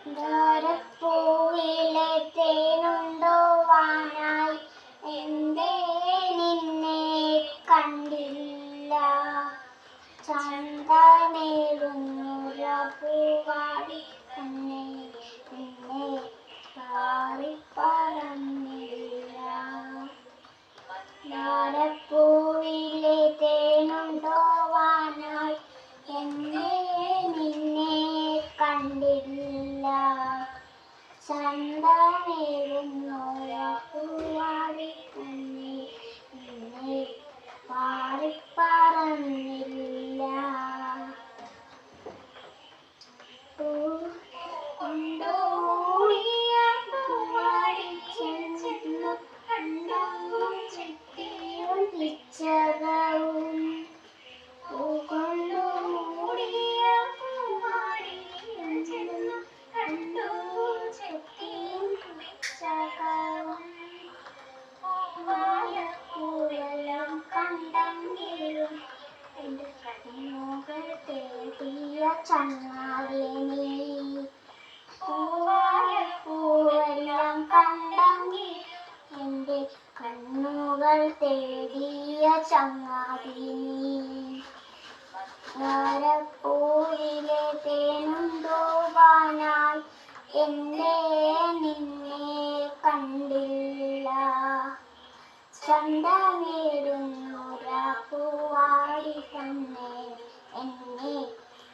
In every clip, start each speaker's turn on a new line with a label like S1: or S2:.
S1: ധാരപ്പൂവിലെ തേനുണ്ടോവാനായി എന്തേ നിന്നെ കണ്ടില്ല. ചന്തമേടുന്നൊര പൂവാടി തന്നെ നിന്നെ പാറിപ്പറന്നില്ല. ധാരപ്പൂവിലെ തേനുണ്ടോവാനായി എന്തേ നിന്നെ കണ്ടില്ല. ചന്തമേടുന്നൊര പൂവാടി തന്നെ നിന്നെ പാറിപ്പറന്നില്ല. കൊണ്ടുമൂടിയ പൂവാടി ചെന്നു കണ്ടു ചുറ്റിയും പിച്ചകവും. കൊണ്ടുമൂടിയ പൂവാടി ചെന്നു കണ്ടു ചുറ്റിയും പിച്ചകവും. പൂവാലപ്പൂവെല്ലാം കണ്ടെങ്കിലും എന്റെ കണ്ണുകൾ തേടിയ ചങ്ങാതി നീ. പൂവാലപ്പൂവെല്ലാം കണ്ടെങ്കിൽ എന്റെ കണ്ണുകൾ തേടിയ ചങ്ങാതി നീ. ധാരപ്പൂവിലെ തേനുണ്ടോവാനായി എന്തേ നിന്നെ കണ്ടില്ല. ചന്തമേടുന്നൊര പൂവാടി തന്നെ എന്നെ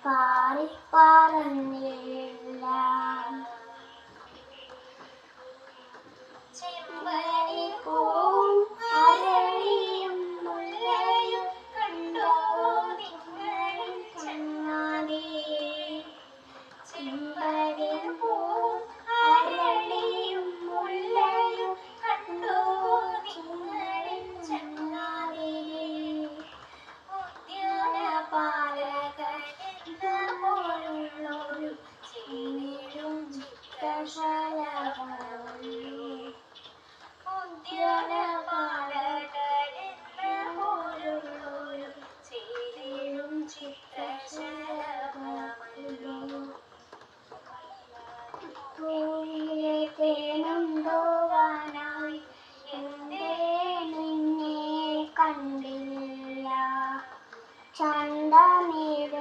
S1: പാറിപ്പറന്നില്ല. ചെമ്പരത്തിപ്പൂവും അരളിയും മുല്ലയും കണ്ടോ നിങ്ങളിൽ ചങ്ങാതി. ചെമ്പരത്തിപ്പൂവും അരളിയും മുല്ലയും കണ്ടോ നിങ്ങളിൽ ചങ്ങാതി. ഉദ്യാനപാലകനെന്ന പോലുള്ളൊരു ചേരിലും ചിത്രശലഭമുള്ളൂ. ഉദ്യാനപാലകനെന്ന പോലുള്ളൊരു ചേരിലും ചിത്രശലഭമുള്ളൂ. പൂവിലെ തേനുണ്ടോവാനായി എന്തേ നിന്നെ കണ്ടില്ല. ചന്തമേടുന്നൊര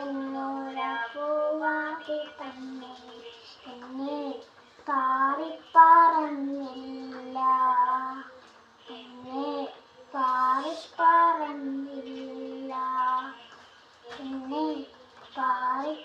S1: പൂവാടി തന്നെ എന്നെ പാറിപ്പറന്നില്ല. എന്നെ പാറിപ്പറന്നില്ല. എന്നെ പാറിപ്പറന്നില്ല.